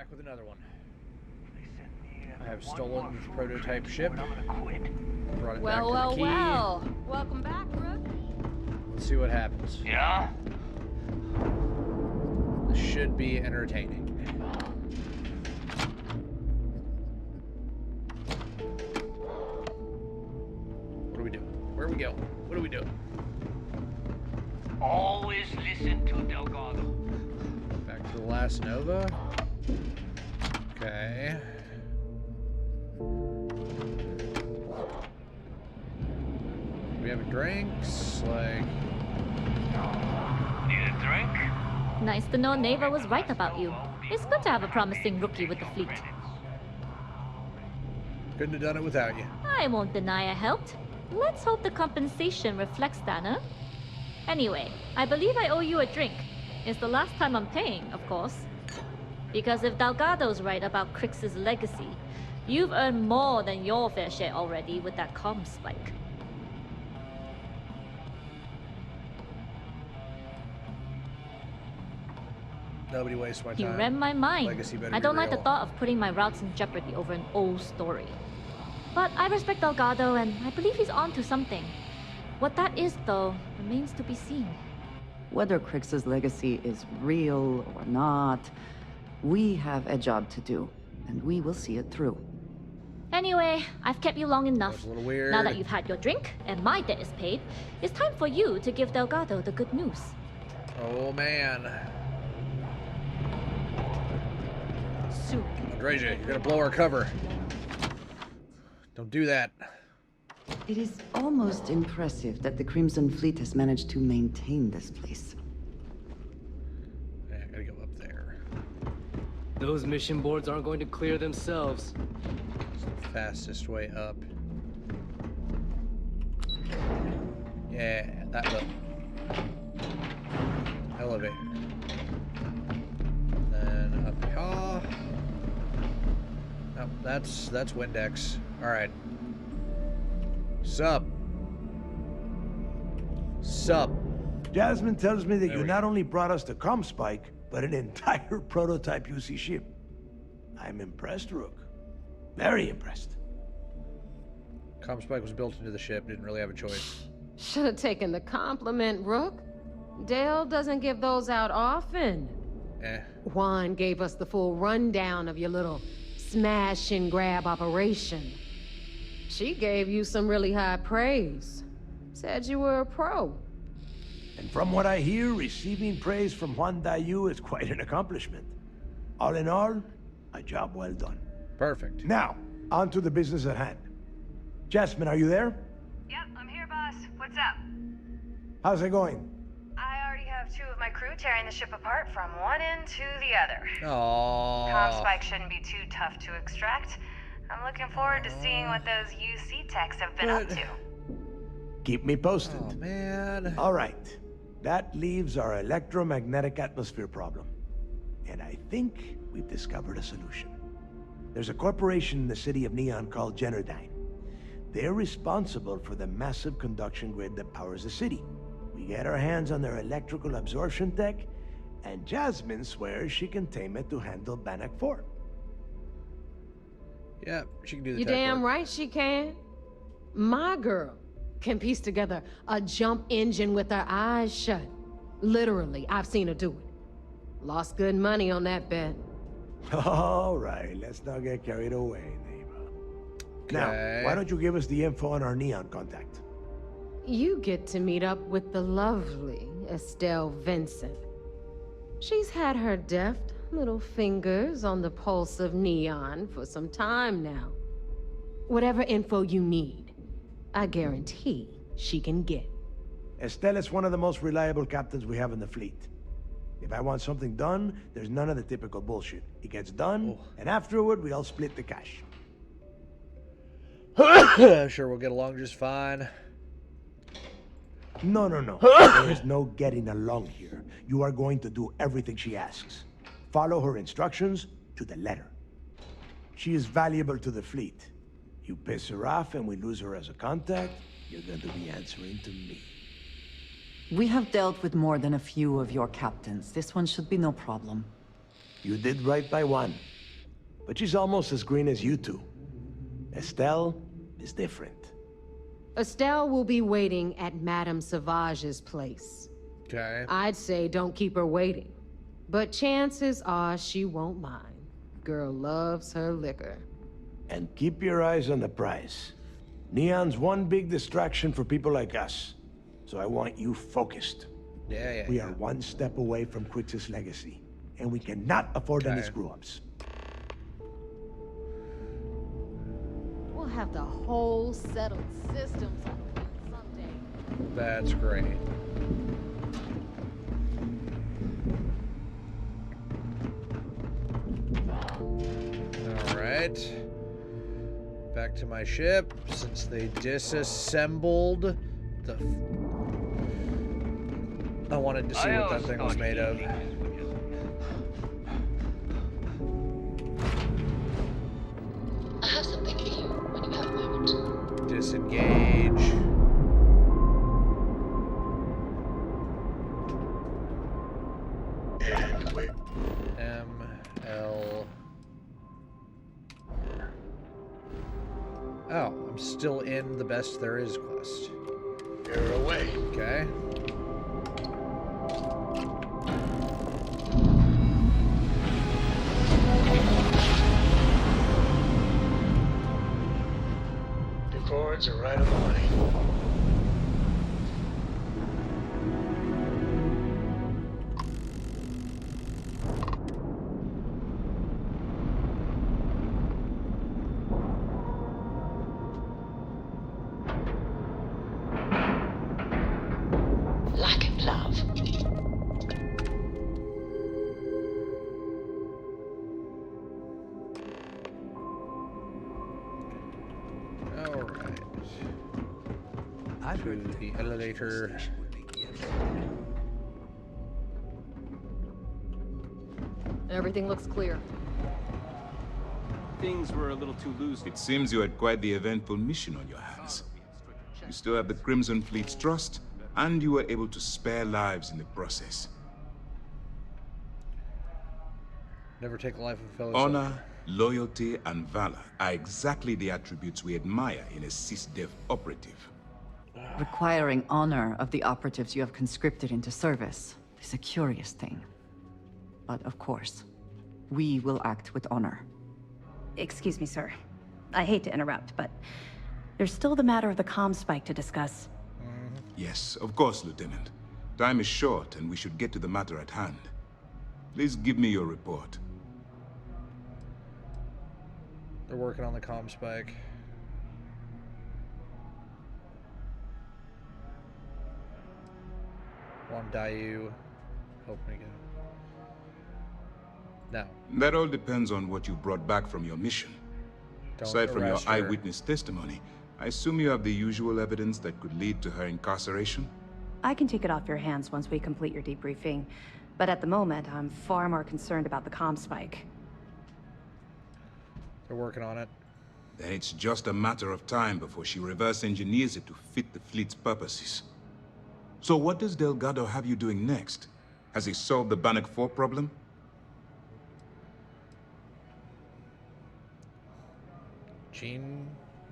Back with another one. I have stolen the prototype ship. Brought it back to the key. Well. Welcome back, Rook. Let's see what happens. Yeah? This should be entertaining. What do we do? Where do we go? What do we do? Always listen to Delgado. Back to the last Nova. Okay. We have drinks, like... Need a drink? Nice to know Neva was right about you. It's good to have a promising rookie with the fleet. Couldn't have done it without you. I won't deny I helped. Let's hope the compensation reflects that, huh? Anyway, I believe I owe you a drink. It's the last time I'm paying, of course. Because if Delgado's right about Crix's legacy, you've earned more than your fair share already with that comm spike. Nobody wastes my time. You read my mind. Legacy better I don't be like the real. thought of putting my routes in jeopardy over an old story. But I respect Delgado, and I believe he's onto something. What that is, though, remains to be seen. Whether Crix's legacy is real or not, we have a job to do, and we will see it through. Anyway, I've kept you long enough. That's a little weird. Now that you've had your drink, and my debt is paid, it's time for you to give Delgado the good news. Oh, man. Soon. Andreja, you're gonna blow our cover. Don't do that. It is almost impressive that the Crimson Fleet has managed to maintain this place. Okay, I gotta go up there. Those mission boards aren't going to clear themselves. It's the fastest way up. Yeah, that will. Elevator. Then up here. Oh, that's Windex. Alright. Sup. Jasmine tells me that There you we not only brought us the comm spike, but an entire prototype UC ship. I'm impressed, Rook. Very impressed. Comm spike was built into the ship, didn't really have a choice. Should have taken the compliment, Rook. Dale doesn't give those out often. Juan gave us the full rundown of your little smash and grab operation. She gave you some really high praise. Said you were a pro. And from what I hear, receiving praise from Juan Dayu is quite an accomplishment. All in all, a job well done. Perfect. Now, on to the business at hand. Jasmine, are you there? Yep, I'm here, boss. What's up? How's it going? I already have 2 of my crew tearing the ship apart from one end to the other. Aww. Comm spike shouldn't be too tough to extract. I'm looking forward to seeing what those UC techs have been up to. Keep me posted. Oh, man. All right. That leaves our electromagnetic atmosphere problem. And I think we've discovered a solution. There's a corporation in the city of Neon called Generdyne. They're responsible for the massive conduction grid that powers the city. We get our hands on their electrical absorption tech, and Jasmine swears she can tame it to handle Bannock 4. Yeah, she can do the You tech damn work. right she can. My girl can piece together a jump engine with her eyes shut. Literally, I've seen her do it. Lost good money on that bet. All right, let's not get carried away, neighbor. Now, why don't you give us the info on our Neon contact? You get to meet up with the lovely Estelle Vincent. She's had her deft little fingers on the pulse of Neon for some time now. Whatever info you need, I guarantee she can get. Estelle is one of the most reliable captains we have in the fleet. If I want something done, there's none of the typical bullshit. It gets done, and afterward, we all split the cash. Sure, we'll get along just fine. No. There is no getting along here. You are going to do everything she asks. Follow her instructions to the letter. She is valuable to the fleet. You piss her off and we lose her as a contact, you're going to be answering to me. We have dealt with more than a few of your captains. This one should be no problem. You did right by one. but she's almost as green as you two. Estelle is different. Estelle will be waiting at Madame Sauvage's place. Okay. I'd say don't keep her waiting. But chances are she won't mind. Girl loves her liquor. And keep your eyes on the prize. Neon's one big distraction for people like us. So I want you focused. Yeah. We are one step away from Crix's legacy, and we cannot afford any screw-ups. We'll have the whole settled systems someday. That's great. Alright. Back to my ship, since they disassembled the... I wanted to see what that thing was made of. I have something for you when you have a moment. Disengage. ML. Oh, I'm still in the best there is quest. You're away. Okay. Your chords are right on the money. Lack of love. Alright. To the elevator. Everything looks clear. Things were a little too loose. It seems you had quite the eventful mission on your hands. You still have the Crimson Fleet's trust, and you were able to spare lives in the process. Never take the life of a fellow Honor, soldier. loyalty, and valor are exactly the attributes we admire in a sysdev operative. Requiring honor of the operatives you have conscripted into service is a curious thing. But of course, we will act with honor. Excuse me, sir. I hate to interrupt, but there's still the matter of the comm spike to discuss. Yes, of course, Lieutenant. Time is short, and we should get to the matter at hand. Please give me your report. They're working on the comm spike. Wandayu. Hoping again. No. That all depends on what you brought back from your mission. Don't Aside from your arrest her. eyewitness testimony, I assume you have the usual evidence that could lead to her incarceration? I can take it off your hands once we complete your debriefing, but at the moment, I'm far more concerned about the comm spike. They're working on it. Then it's just a matter of time before she reverse engineers it to fit the fleet's purposes. So what does Delgado have you doing next? Has he solved the Bannock 4 problem?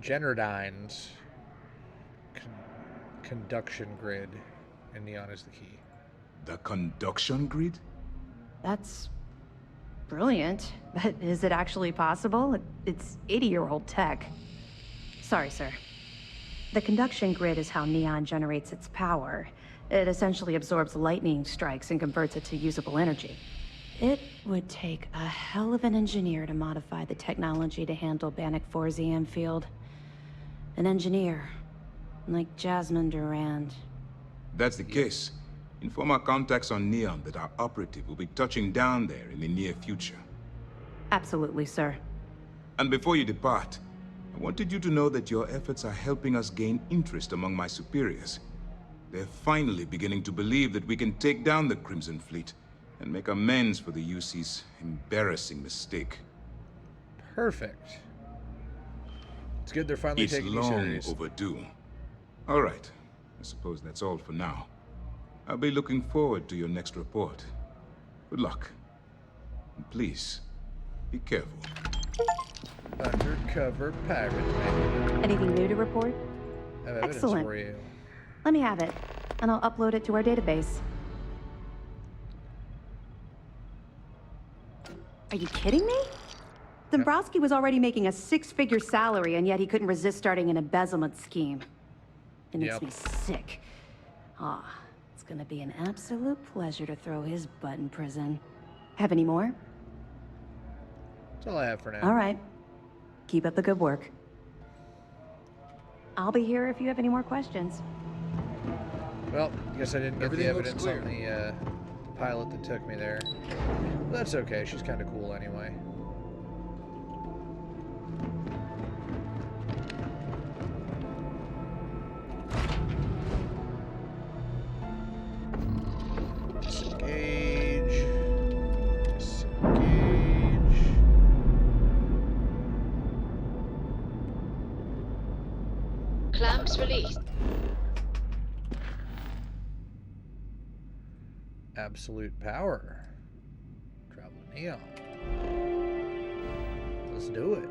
Generdyne's conduction grid, and neon is the key. The conduction grid? That's brilliant, but is it actually possible? It's 80-year-old tech. Sorry, sir. The conduction grid is how Neon generates its power. It essentially absorbs lightning strikes and converts it to usable energy. It would take a hell of an engineer to modify the technology to handle Bannock 4's EM field. An engineer, like Jasmine Durand. That's the case. Inform our contacts on Neon that our operative will be touching down there in the near future. Absolutely, sir. And before you depart, I wanted you to know that your efforts are helping us gain interest among my superiors. They're finally beginning to believe that we can take down the Crimson Fleet and make amends for the UC's embarrassing mistake. Perfect. It's good they're finally It's taking you long serious. overdue. All right. I suppose that's all for now. I'll be looking forward to your next report. Good luck. And please, be careful. Undercover pirate man. Anything new to report? I have evidence Excellent. for you. Let me have it, and I'll upload it to our database. Are you kidding me? Dombrowski was already making a six-figure salary, and yet he couldn't resist starting an embezzlement scheme. It makes me sick. It's gonna be an absolute pleasure to throw his butt in prison. Have any more? That's all I have for now. All right. Keep up the good work. I'll be here if you have any more questions. Well, guess I didn't get the evidence on the pilot that took me there. But that's okay, she's kind of cool anyway. Disengage. Disengage. Clamps released. Absolute power. Travel to Neon. Let's do it.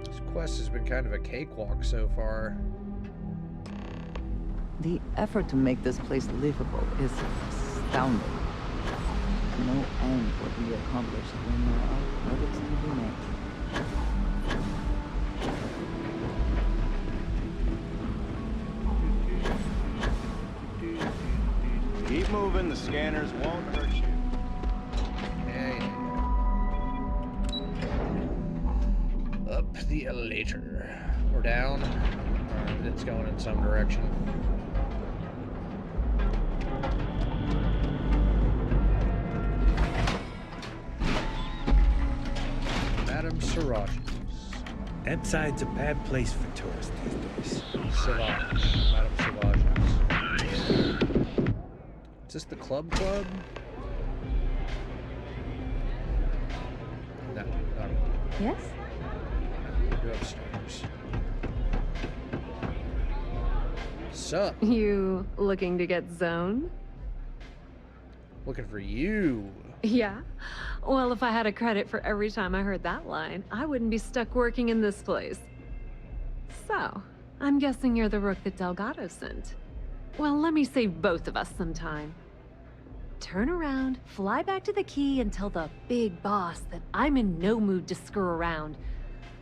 This quest has been kind of a cakewalk so far. The effort to make this place livable is astounding. No end what we accomplished when there are credits to be made. Keep moving, the scanners won't hurt you. Up the elevator. Or down. It's going in some direction. Madame Sirage's. That side's a bad place for tourists these days. Sirage. Madame Sirage's. Is this the club? No, not really. Yes? Go upstairs. Sup? You looking to get zoned? Looking for you. Yeah? Well, if I had a credit for every time I heard that line, I wouldn't be stuck working in this place. So, I'm guessing you're the rook that Delgado sent. Well, let me save both of us some time. Turn around, fly back to the key, and tell the big boss that I'm in no mood to screw around.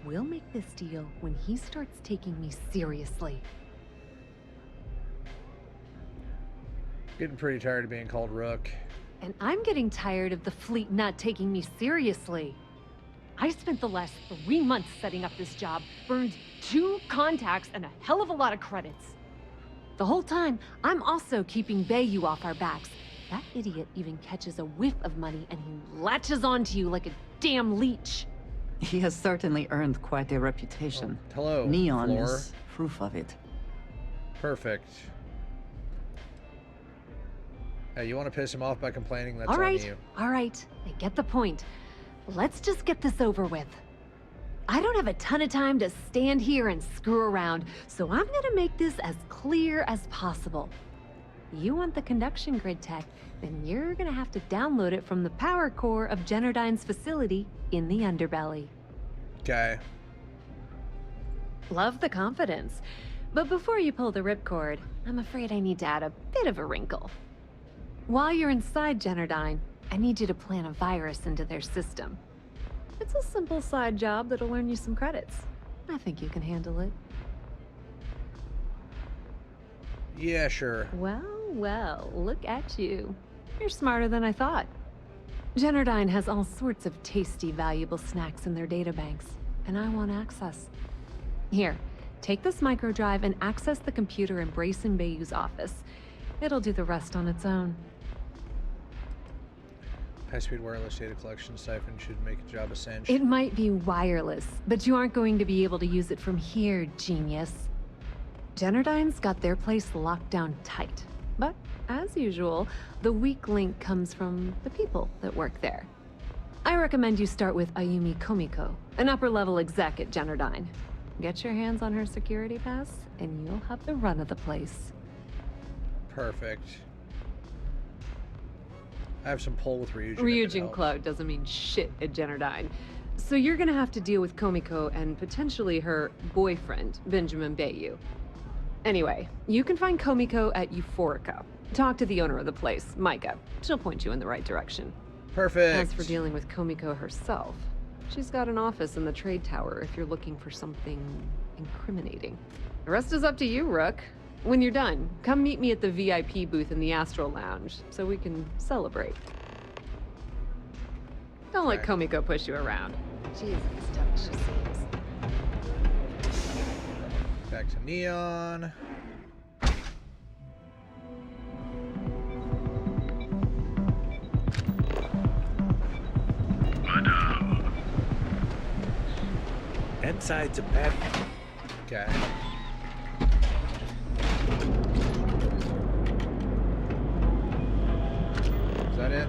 We'll make this deal when he starts taking me seriously. Getting pretty tired of being called Rook. And I'm getting tired of the fleet not taking me seriously. I spent the last 3 months setting up this job, burned 2 contacts and a hell of a lot of credits. The whole time, I'm also keeping Bayou off our backs. That idiot even catches a whiff of money and he latches onto you like a damn leech. He has certainly earned quite a reputation. Oh, hello, Neon Floor. is proof of it. Perfect. Hey, you want to piss him off by complaining? That's All right, on you. all right, I get the point. Let's just get this over with. I don't have a ton of time to stand here and screw around, so I'm gonna make this as clear as possible. You want the conduction grid tech, then you're gonna have to download it from the power core of Generdyne's facility in the underbelly. Okay. Love the confidence. But before you pull the ripcord, I'm afraid I need to add a bit of a wrinkle. While you're inside Generdyne, I need you to plant a virus into their system. It's a simple side job that'll earn you some credits. I think you can handle it. Yeah, sure. Well, look at you. You're smarter than I thought. Generdyne has all sorts of tasty, valuable snacks in their databanks, and I want access. Here, take this microdrive and access the computer in Brayson Bayou's office. It'll do the rest on its own. High-speed wireless data collection siphon should make a job a cinch. It might be wireless, but you aren't going to be able to use it from here, genius. Generdyne's got their place locked down tight. But, as usual, the weak link comes from the people that work there. I recommend you start with Ayumi Komiko, an upper-level exec at Generdyne. Get your hands on her security pass, and you'll have the run of the place. Perfect. I have some pull with Ryujin. Ryujin Cloud doesn't mean shit at Generdyne. So you're gonna have to deal with Komiko and potentially her boyfriend, Benjamin Bayou. Anyway, you can find Komiko at Euphorica. Talk to the owner of the place, Micah. She'll point you in the right direction. Perfect. As for dealing with Komiko herself, she's got an office in the trade tower if you're looking for something incriminating. The rest is up to you, Rook. When you're done, come meet me at the VIP booth in the Astral Lounge so we can celebrate. Don't let Komiko push you around. She's as tough as she seems. Back to Neon. Madame. Inside to bed. Okay. Is that it?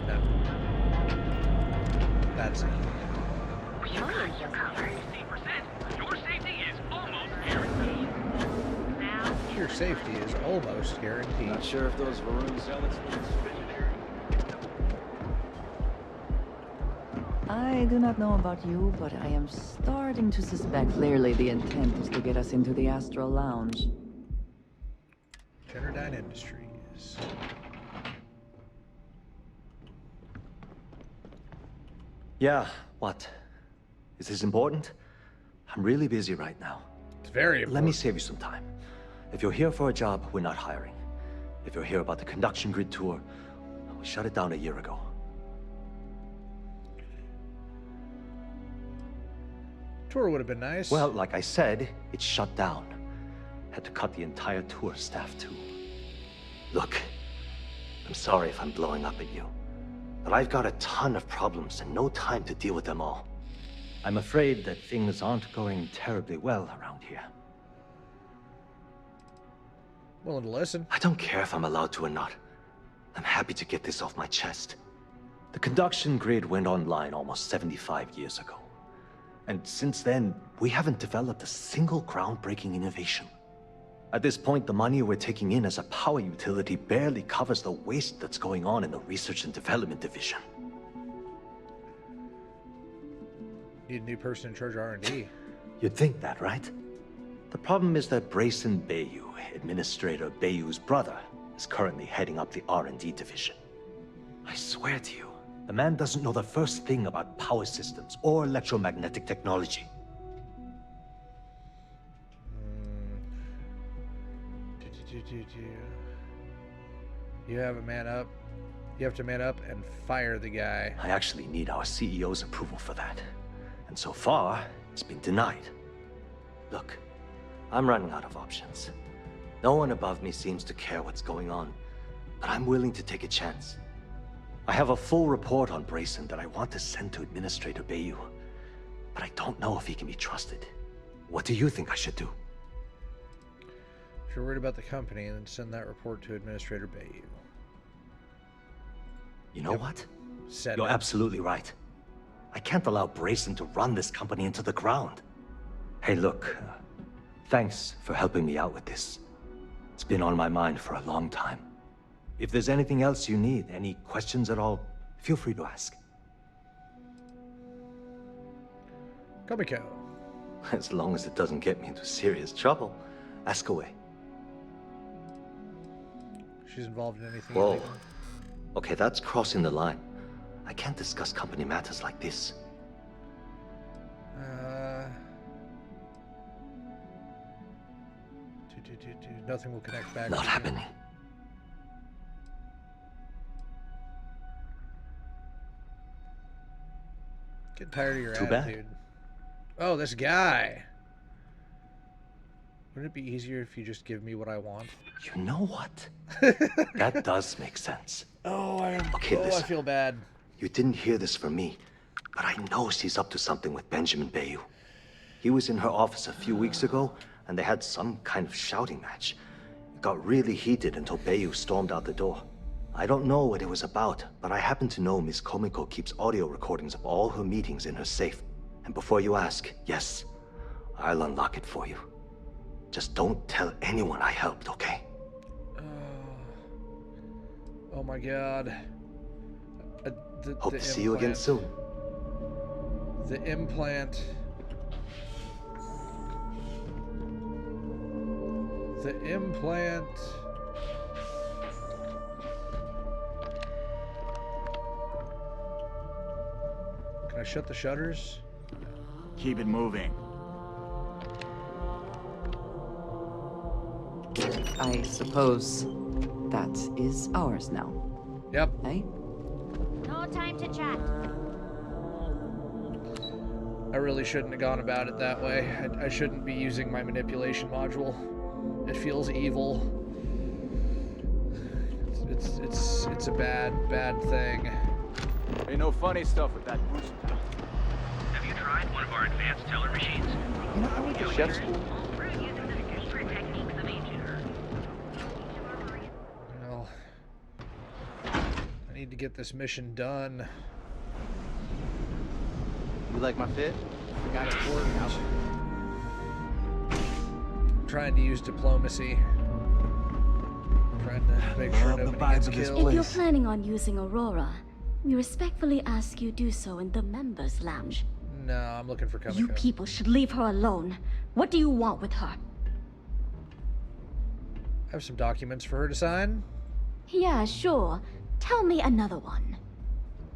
No. That's it. You're covered. 60%. Your safety is almost guaranteed. Now, Your safety is almost guaranteed. Not sure if those Varun zealots were visionary. I do not know about you, but I am starting to suspect clearly the intent is to get us into the Astral Lounge. Generdyne Industries. Yeah, what? Is this important? I'm really busy right now. It's very important. Let me save you some time. If you're here for a job, we're not hiring. If you're here about the conduction grid tour, we shut it down a year ago. Tour would have been nice. Well, like I said, it's shut down. Had to cut the entire tour staff too. Look, I'm sorry if I'm blowing up at you, but I've got a ton of problems and no time to deal with them all. I'm afraid that things aren't going terribly well around here. Willing to listen. I don't care if I'm allowed to or not. I'm happy to get this off my chest. The conduction grid went online almost 75 years ago. And since then, we haven't developed a single groundbreaking innovation. At this point, the money we're taking in as a power utility barely covers the waste that's going on in the research and development division. Need a new person in charge of R&D. You'd think that, right? The problem is that Brayson Bayou, Administrator Bayou's brother, is currently heading up the R&D division. I swear to you, the man doesn't know the first thing about power systems or electromagnetic technology. You have a man up. You have to man up and fire the guy. I actually need our CEO's approval for that. And so far, it's been denied. Look, I'm running out of options. No one above me seems to care what's going on, but I'm willing to take a chance. I have a full report on Brayson that I want to send to Administrator Bayou, but I don't know if he can be trusted. What do you think I should do? If you're worried about the company, then send that report to Administrator Bayou. You know what? Said You're it. absolutely right. I can't allow Brayson to run this company into the ground. Hey, look, thanks for helping me out with this. It's been on my mind for a long time. If there's anything else you need, any questions at all, feel free to ask. Komiko. As long as it doesn't get me into serious trouble, ask away. She's involved in anything Whoa. illegal? Okay, that's crossing the line. I can't discuss company matters like this. Nothing will connect back. Not happening. Get tired of your Too bad. attitude. Oh, this guy. Wouldn't it be easier if you just give me what I want? You know what? That does make sense. Okay, I listen. feel bad. You didn't hear this from me, but I know she's up to something with Benjamin Bayou. He was in her office a few weeks ago, and they had some kind of shouting match. It got really heated until Bayou stormed out the door. I don't know what it was about, but I happen to know Miss Komiko keeps audio recordings of all her meetings in her safe. And before you ask, yes, I'll unlock it for you. Just don't tell anyone I helped, okay? Oh my god. Hope to see you again soon. The implant. The implant. Can I shut the shutters? Keep it moving. I suppose that is ours now. Yep. Hey? No time to chat. I really shouldn't have gone about it that way. I shouldn't be using my manipulation module. It feels evil. It's a bad thing. Ain't no funny stuff with that boost. Have you tried one of our advanced teller machines? You know, I went to chef school. Well, I need to get this mission done. You like my fit? Got it worked. Trying to use diplomacy. Trying to make sure nobody gets killed. If you're planning on using Aurora, we respectfully ask you do so in the members' lounge. No, I'm looking for Komiko. You people should leave her alone. What do you want with her? I have some documents for her to sign. Yeah, sure. Tell me another one.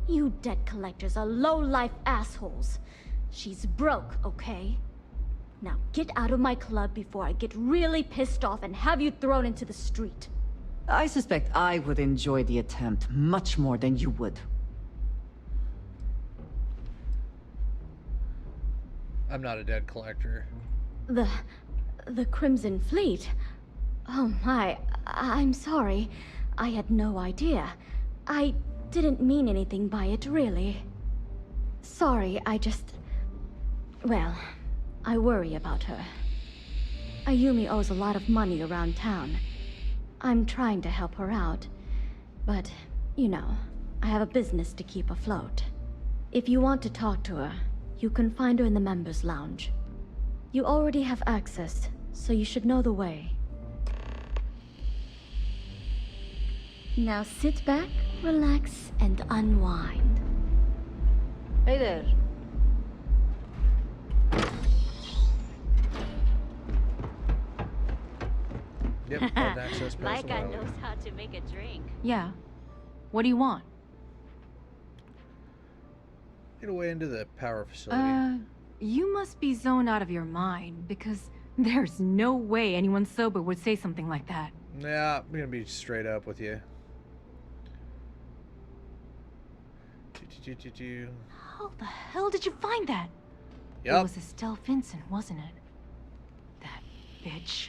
You debt collectors are low-life assholes. She's broke, okay? Now get out of my club before I get really pissed off and have you thrown into the street. I suspect I would enjoy the attempt much more than you would. I'm not a debt collector. The Crimson Fleet? Oh my, I'm sorry. I had no idea. I didn't mean anything by it, really. Sorry, well, I worry about her. Ayumi owes a lot of money around town. I'm trying to help her out, but, you know, I have a business to keep afloat. If you want to talk to her, you can find her in the members' lounge. You already have access, so you should know the way. Now sit back, relax, and unwind. Hey there. Yep, got access pass. Micah knows how to make a drink. Yeah. What do you want? Get away into the power facility. You must be zoned out of your mind, because there's no way anyone sober would say something like that. Yeah, I'm gonna be straight up with you. How the hell did you find that? Yep. It was Estelle Vincent, wasn't it? That bitch.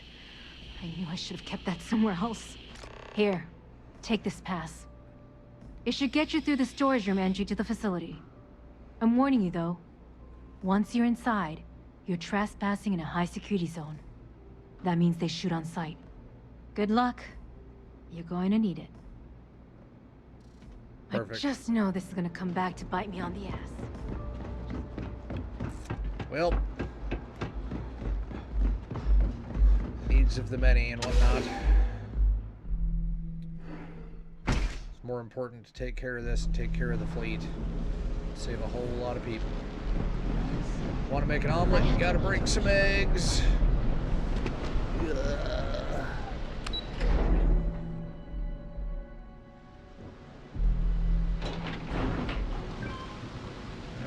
I knew I should have kept that somewhere else. Here, take this pass. It should get you through the storage room entry to the facility. I'm warning you, though. Once you're inside, you're trespassing in a high-security zone. That means they shoot on sight. Good luck. You're going to need it. Perfect. I just know this is gonna come back to bite me on the ass. Well, needs of the many and whatnot. It's more important to take care of this and take care of the fleet. Save a whole lot of people. Want to make an omelet? You gotta break some eggs. Ugh.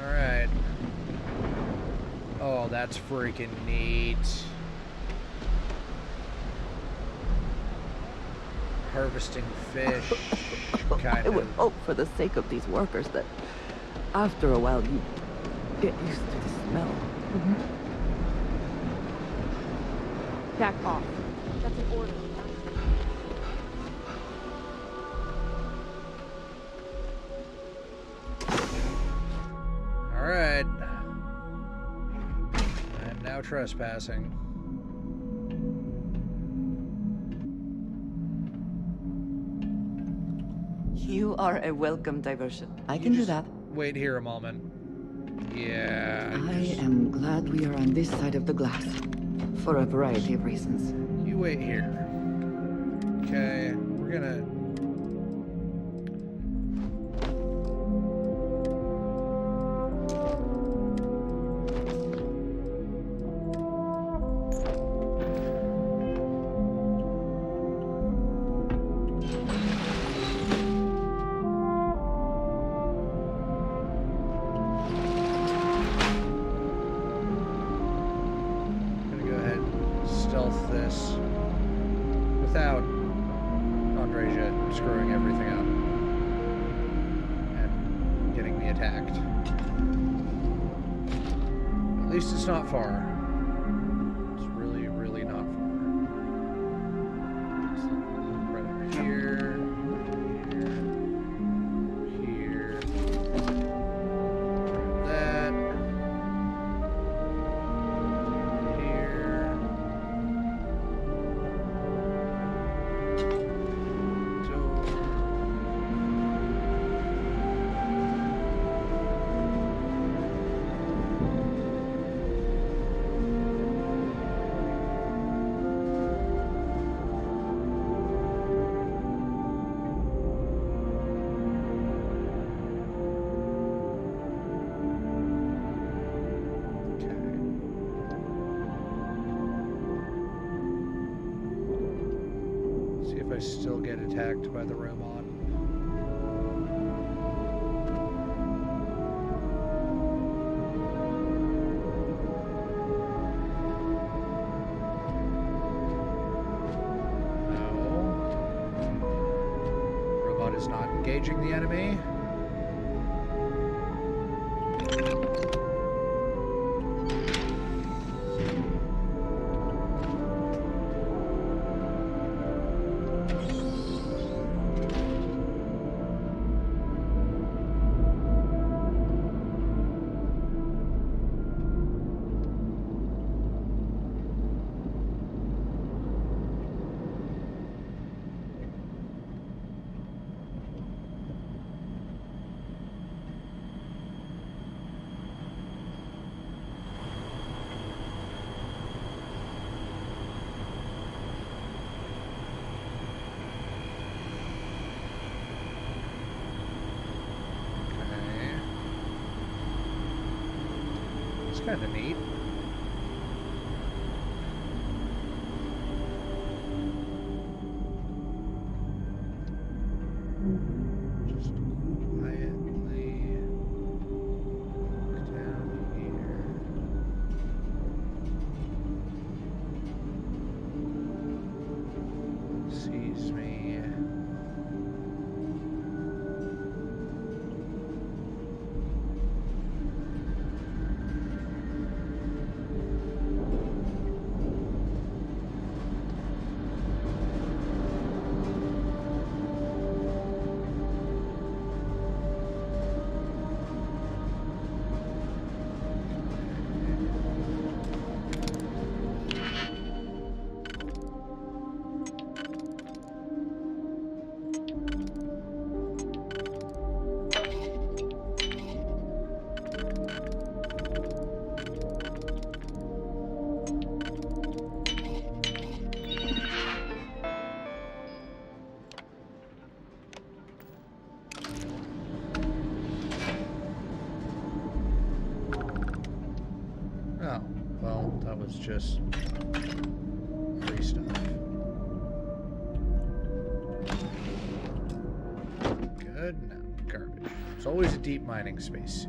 Alright. Oh, that's freaking neat. Harvesting fish. I would hope for the sake of these workers that after a while you get used to the smell. Back off. That's an order. Alright. I am now trespassing. You are a welcome diversion. I can do that. Wait here a moment. Yeah. I am glad we are on this side of the glass. For a variety of reasons. You wait here. Okay, we're gonna... without Andreja screwing everything up and getting me attacked. At least it's not far. It's really, really not far. Right up here, here, that. I still get attacked by the robot. No. Robot is not engaging the enemy. Kind of neat. Just quietly look down here. Sees me. Oh, well, that was just free stuff. Good, no, garbage. It's always a deep mining space.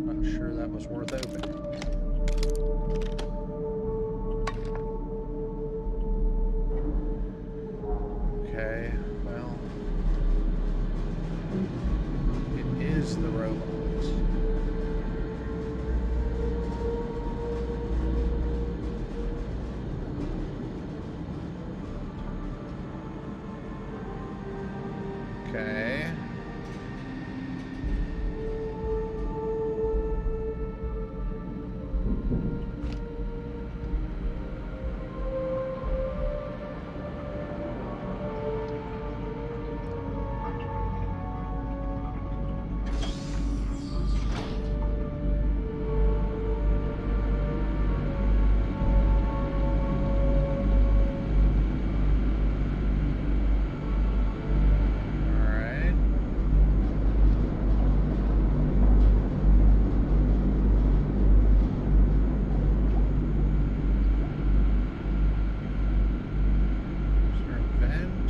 Not sure that was worth opening. Okay. The robots. Okay.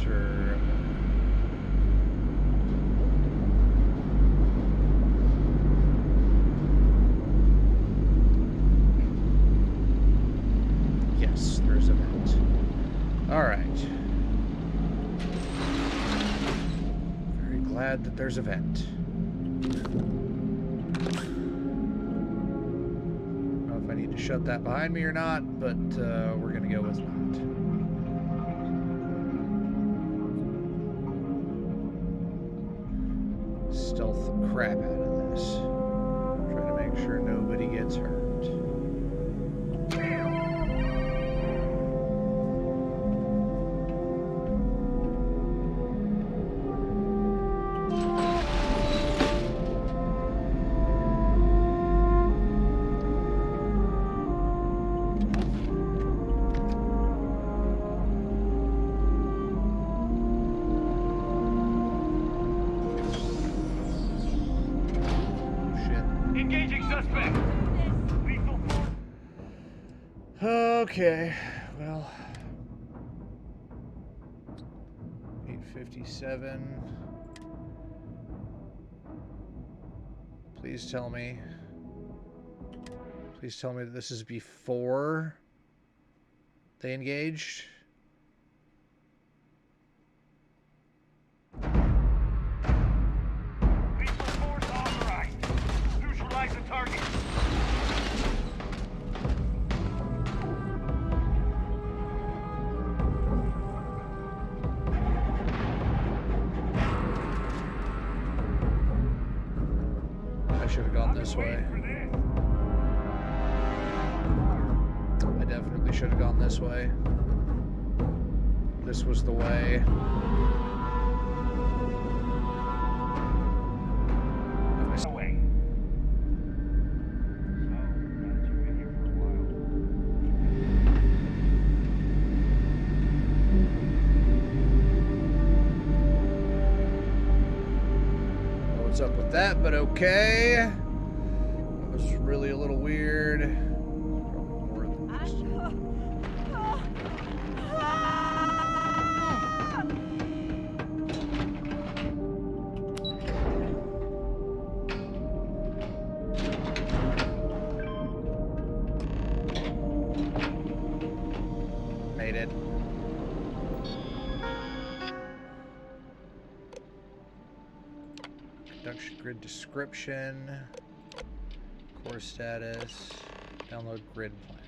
or... Yes, there's a vent. Alright. Very glad that there's a vent. I don't know if I need to shut that behind me or not, but we're gonna go with not. Stealth the crap out of this. Try to make sure nobody gets hurt. Okay, well, 8:57. Please tell me that this is before they engaged. Lethal force authorized. Neutralize the target. I should have gone this way. I definitely should have gone this way. This was the way. Away. What's up with that, but okay. That was really a little weird. Probably more than just... Made it. Production grid description, core status, download grid plans.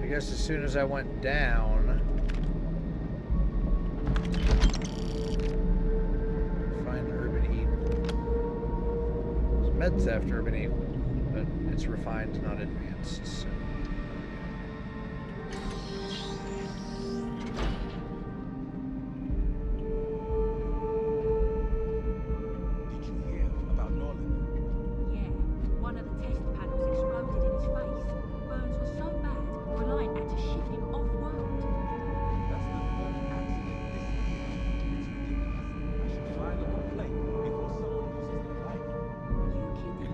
I guess as soon as I went down, find Urban Eagle. It's med theft Urban Eagle, but it's refined, not advanced. So. Did you hear about Nolan? Yeah, one of the test panels exploded in his face. Burns were so bad, Reliant had to ship him off-world. That's the first accident this year. It's ridiculous. I should file a complaint before someone loses their life. You kidding me?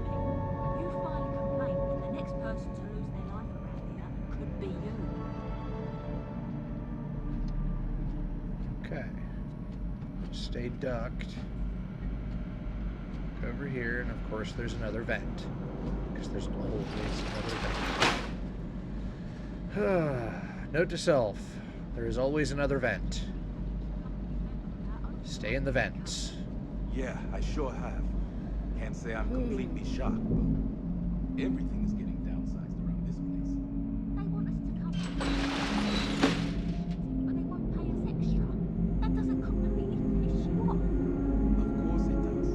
You file a complaint and the next person to lose their life around here could be you. Okay. Stay ducked. Over here, and of course there's another vent. Because there's always another vent. Note to self, there is always another vent. Stay in the vents. Yeah, I sure have. Can't say I'm completely shocked, but everything is getting downsized around this place. They want us to come but they won't pay us extra. That doesn't completely piss you off. Of course it does.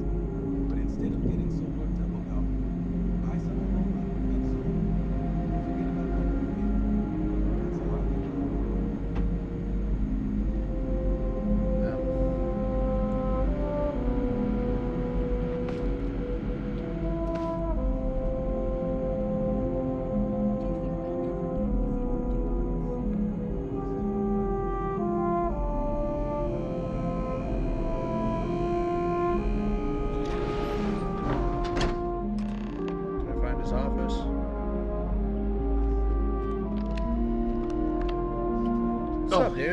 But instead of getting so worked up about, buy some of our own and so forget about what we're doing. That's how I think.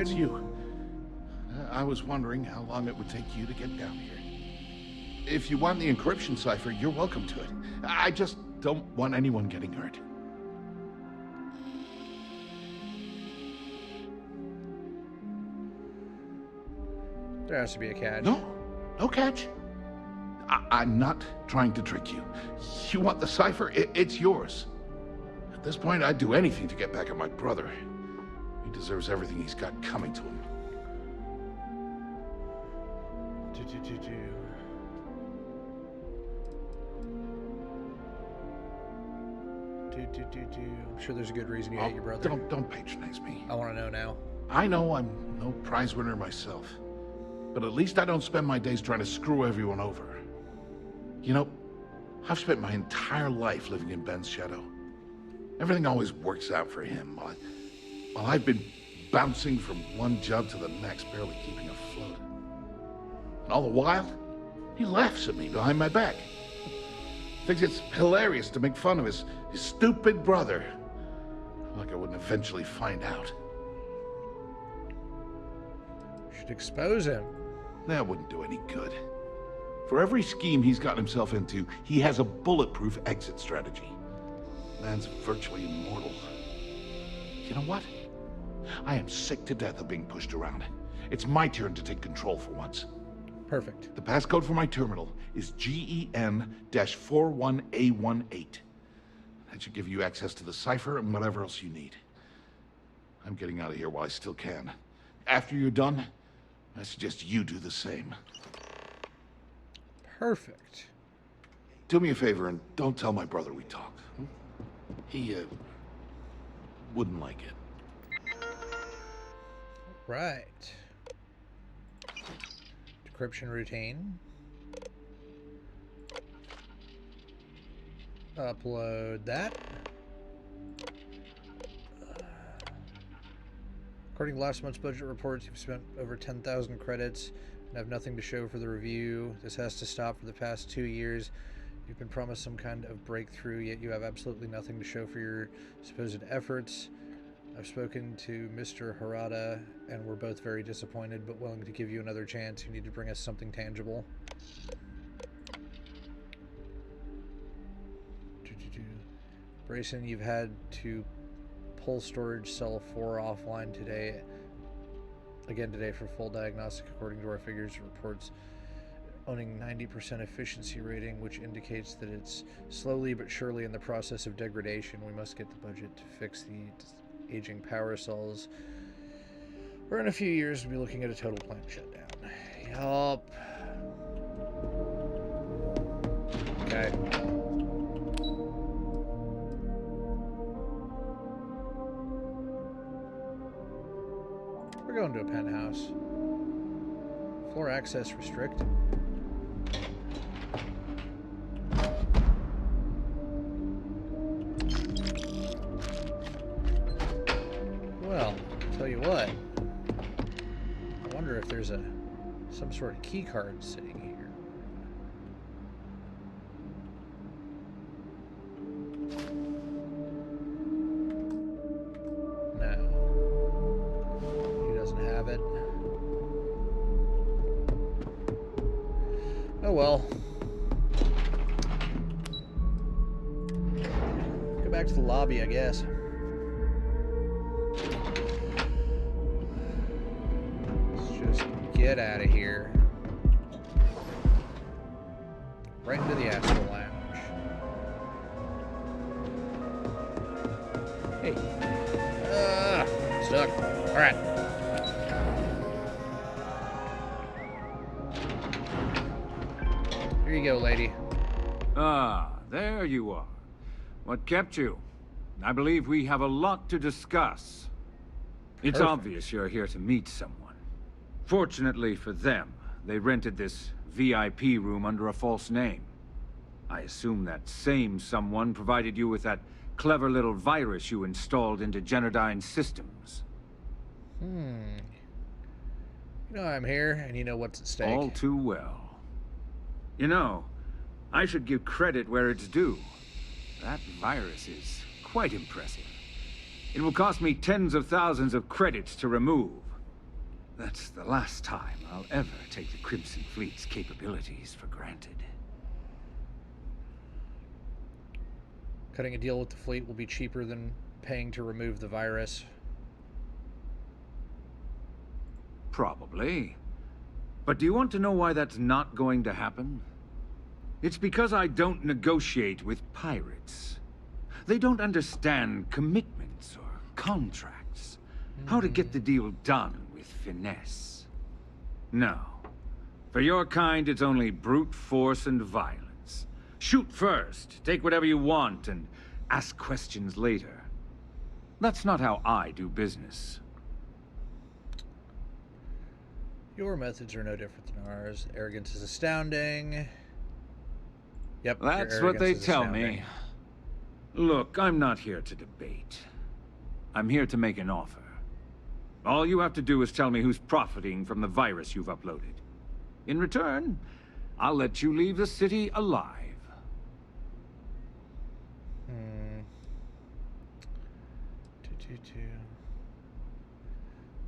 dude. It's you. I was wondering how long it would take you to get down here. If you want the encryption cipher, you're welcome to it. I just don't want anyone getting hurt. There has to be a catch. No catch. I'm not trying to trick you. You want the cipher? It's yours. At this point, I'd do anything to get back at my brother. He deserves everything he's got coming to him. I'm sure there's a good reason you hate your brother. Don't patronize me. I want to know now. I know I'm no prize winner myself, but at least I don't spend my days trying to screw everyone over. You know, I've spent my entire life living in Ben's shadow. Everything always works out for him, while I've been bouncing from one job to the next, barely keeping afloat. And all the while, he laughs at me behind my back. Thinks it's hilarious to make fun of his stupid brother. Like I wouldn't eventually find out. Should expose him. That wouldn't do any good. For every scheme he's gotten himself into, he has a bulletproof exit strategy. Man's virtually immortal. You know what? I am sick to death of being pushed around. It's my turn to take control for once. Perfect. The passcode for my terminal is GEN-41A18. That should give you access to the cipher and whatever else you need. I'm getting out of here while I still can. After you're done, I suggest you do the same. Perfect. Do me a favor and don't tell my brother we talked. He, wouldn't like it. Right. Decryption routine. Upload that. According to last month's budget reports, you've spent over 10,000 credits and have nothing to show for the review. This has to stop. For the past 2 years, you've been promised some kind of breakthrough, yet you have absolutely nothing to show for your supposed efforts. I've spoken to Mr. Harada, and we're both very disappointed, but willing to give you another chance. You need to bring us something tangible. Brayson, you've had to pull storage cell 4 offline today. Again today for full diagnostic, according to our figures reports. Owning 90% efficiency rating, which indicates that it's slowly but surely in the process of degradation. We must get the budget to fix the aging power cells, or in a few years we'll be looking at a total plant shutdown. Yup. Okay. We're going to a penthouse. Floor access restricted. Well, tell you what. I wonder if there's some sort of key card sitting here. No. He doesn't have it. Oh well. Go back to the lobby, I guess. Get out of here. Right into the Astral Lounge. Hey. Stuck. Alright. Here you go, lady. Ah, there you are. What kept you? I believe we have a lot to discuss. It's obvious you're here to meet someone. Fortunately for them, they rented this VIP room under a false name. I assume that same someone provided you with that clever little virus you installed into Generdyne's systems. You know I'm here, and you know what's at stake. All too well. You know, I should give credit where it's due. That virus is quite impressive. It will cost me tens of thousands of credits to remove. That's the last time I'll ever take the Crimson Fleet's capabilities for granted. Cutting a deal with the fleet will be cheaper than paying to remove the virus. Probably. But do you want to know why that's not going to happen? It's because I don't negotiate with pirates. They don't understand commitments or contracts. How to get the deal done with finesse. No. For your kind, it's only brute force and violence. Shoot first, take whatever you want, and ask questions later. That's not how I do business. Your methods are no different than ours. Arrogance is astounding. Yep, that's what they tell me. Look, I'm not here to debate. I'm here to make an offer. All you have to do is tell me who's profiting from the virus you've uploaded. In return, I'll let you leave the city alive.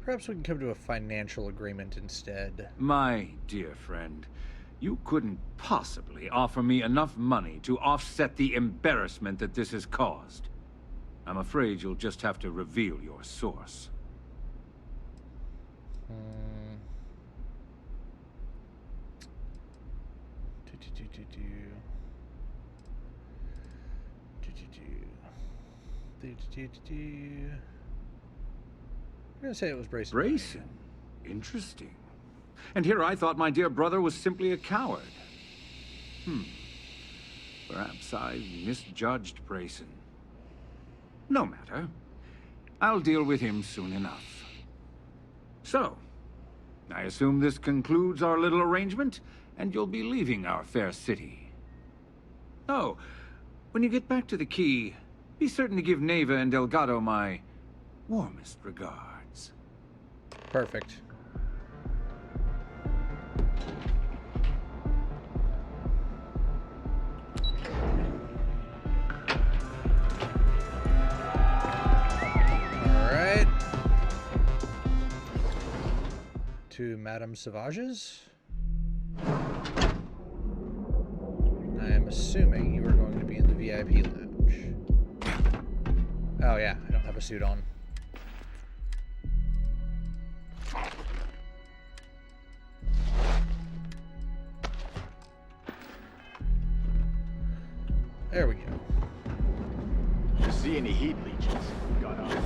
Perhaps we can come to a financial agreement instead. My dear friend, you couldn't possibly offer me enough money to offset the embarrassment that this has caused. I'm afraid you'll just have to reveal your source. I'm gonna say it was Brayson. Brayson? Interesting. And here I thought my dear brother was simply a coward. Perhaps I misjudged Brayson. No matter. I'll deal with him soon enough. So, I assume this concludes our little arrangement, and you'll be leaving our fair city. Oh, when you get back to the Key, be certain to give Neva and Delgado my warmest regards. Perfect. Alright. To Madame Savage's. I am assuming you are going to be in the VIP lounge. Oh yeah, I don't have a suit on. There we go. You see any heat leeches? Got on.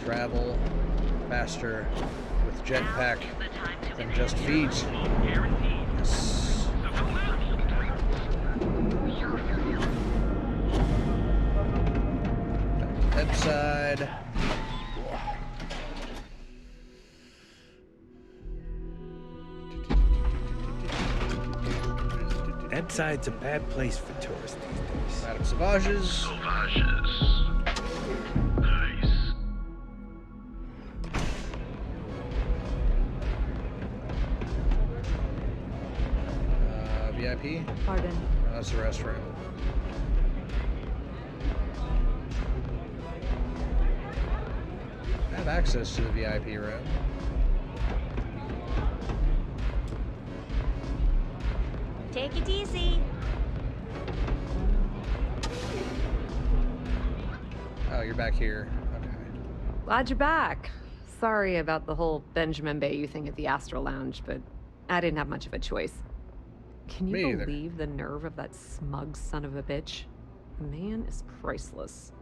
Travel faster with jetpack than just feet. Yes. Headside. Headside's a bad place for tourists these days. Madame Savage's. Sauvages. Nice. VIP? Pardon. Oh, that's the restroom. I have access to the VIP room. Take it easy. Oh, you're back here. Okay. Glad you're back. Sorry about the whole Benjamin Bayou thing at the Astral Lounge, but I didn't have much of a choice. Can you Me either. believe the nerve of that smug son of a bitch? The man is priceless.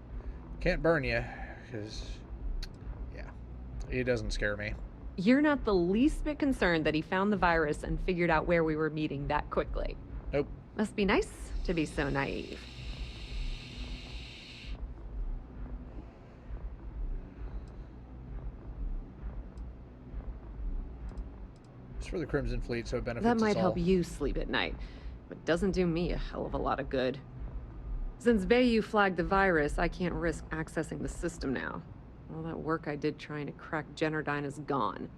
Can't burn you, because, yeah, it doesn't scare me. You're not the least bit concerned that he found the virus and figured out where we were meeting that quickly. Nope. Must be nice to be so naive. It's for the Crimson Fleet, so it benefits That us might all. help you sleep at night, but doesn't do me a hell of a lot of good. Since Bayou flagged the virus, I can't risk accessing the system now. All that work I did trying to crack Generdyne is gone.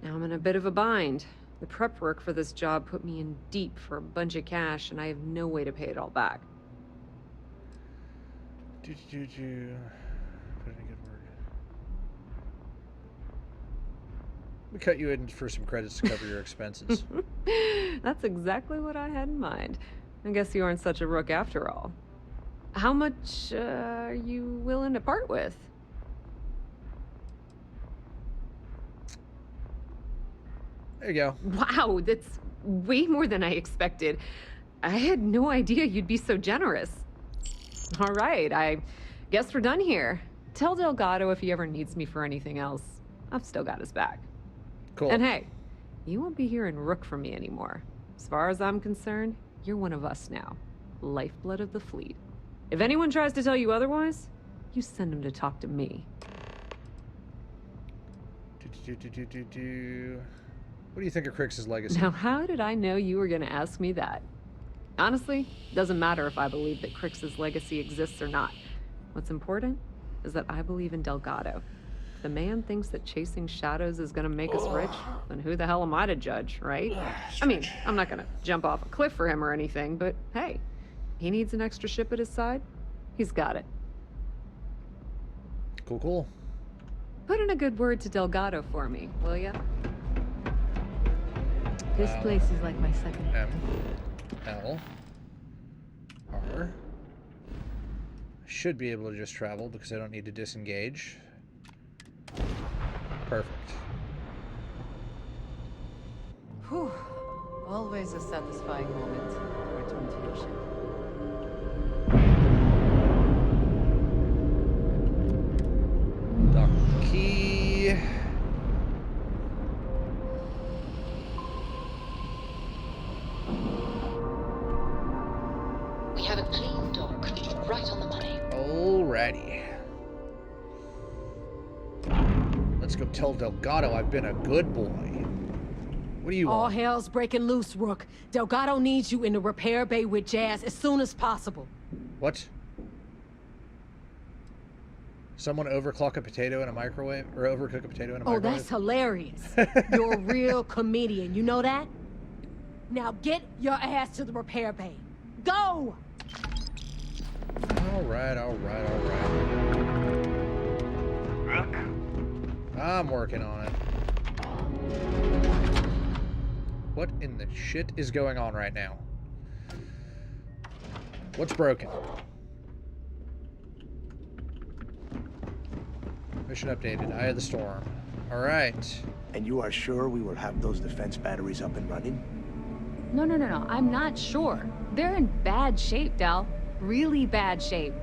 Now I'm in a bit of a bind. The prep work for this job put me in deep for a bunch of cash, and I have no way to pay it all back. Put in a good word. We cut you in for some credits to cover your expenses. That's exactly what I had in mind. I guess you aren't such a rook after all. How much are you willing to part with? There you go. Wow, that's way more than I expected. I had no idea you'd be so generous. All right, I guess we're done here. Tell Delgado if he ever needs me for anything else. I've still got his back. Cool. And hey, you won't be hearing rook from me anymore. As far as I'm concerned, you're one of us now. Lifeblood of the fleet. If anyone tries to tell you otherwise, you send them to talk to me. What do you think of Crix's legacy? Now, how did I know you were going to ask me that? Honestly, doesn't matter if I believe that Crix's legacy exists or not. What's important is that I believe in Delgado. If the man thinks that chasing shadows is going to make us rich, then who the hell am I to judge, right? I mean, I'm not going to jump off a cliff for him or anything, but hey, he needs an extra ship at his side. He's got it. Cool, cool. Put in a good word to Delgado for me, will ya? This place is like my second M L R. Should be able to just travel because I don't need to disengage. Perfect. Whew. Always a satisfying moment to return to your ship. Dock key. We have a clean dock, right on the money. Alrighty. Let's go tell Delgado I've been a good boy. What do you All want? hell's breaking loose, Rook. Delgado needs you in the repair bay with Jazz as soon as possible. What? Someone overclock a potato in a microwave? Or overcook a potato in a Oh, microwave? that's hilarious. You're a real comedian, you know that? Now get your ass to the repair bay. Go! Alright. Rook? I'm working on it. What in the shit is going on right now? What's broken? Mission updated. Eye of the Storm. Alright. And you are sure we will have those defense batteries up and running? No. I'm not sure. They're in bad shape, Del. Really bad shape.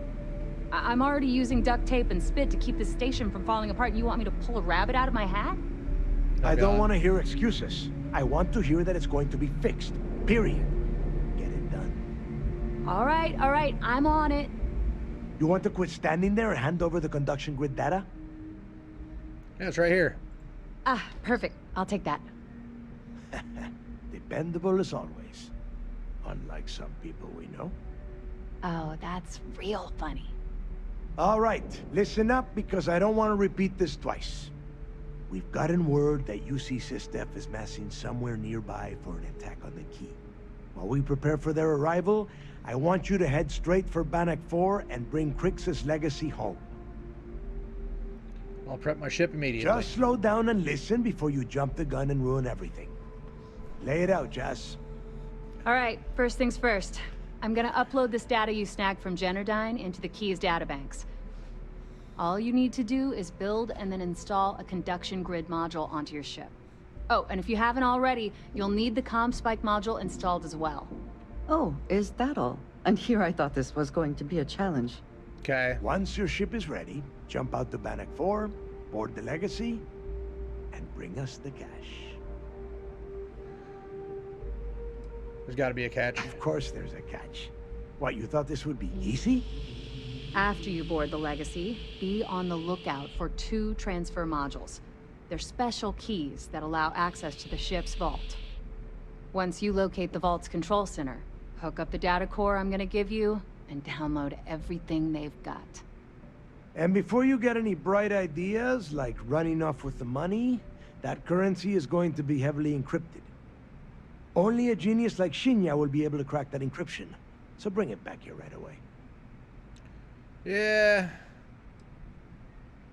I'm already using duct tape and spit to keep the station from falling apart, and you want me to pull a rabbit out of my hat? Oh, I don't want to hear excuses. I want to hear that it's going to be fixed. Period. Get it done. All right. I'm on it. You want to quit standing there and hand over the conduction grid data? Yeah, it's right here. Ah, perfect. I'll take that. Dependable as always. Unlike some people we know. Oh, that's real funny. All right, listen up because I don't want to repeat this twice. We've gotten word that UC Systef is massing somewhere nearby for an attack on the key. While we prepare for their arrival, I want you to head straight for Bannock 4 and bring Crix's legacy home. I'll prep my ship immediately. Just slow down and listen before you jump the gun and ruin everything. Lay it out, Jess. All right, first things first. I'm gonna upload this data you snagged from Generdyne into the Keys databanks. All you need to do is build and then install a conduction grid module onto your ship. Oh, and if you haven't already, you'll need the comm spike module installed as well. Oh, is that all? And here I thought this was going to be a challenge. Okay. Once your ship is ready, jump out to Bannock 4, board the legacy, and bring us the cash. There's got to be a catch. Of course there's a catch. What, you thought this would be easy? After you board the Legacy, be on the lookout for 2 transfer modules. They're special keys that allow access to the ship's vault. Once you locate the vault's control center, hook up the data core I'm gonna give you, and download everything they've got. And before you get any bright ideas, like running off with the money, that currency is going to be heavily encrypted. Only a genius like Shinya will be able to crack that encryption. So bring it back here right away. Yeah.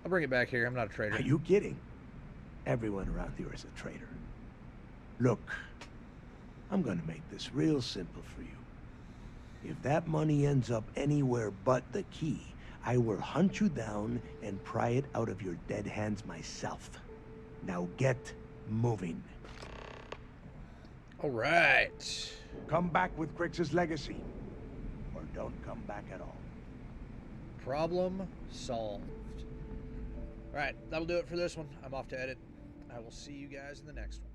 I'll bring it back here. I'm not a traitor. Are you kidding? Everyone around here is a traitor. Look, I'm gonna make this real simple for you. If that money ends up anywhere but the key, I will hunt you down and pry it out of your dead hands myself. Now get moving. All right. Come back with Crix's legacy, or don't come back at all. Problem solved. All right, that'll do it for this one. I'm off to edit. I will see you guys in the next one.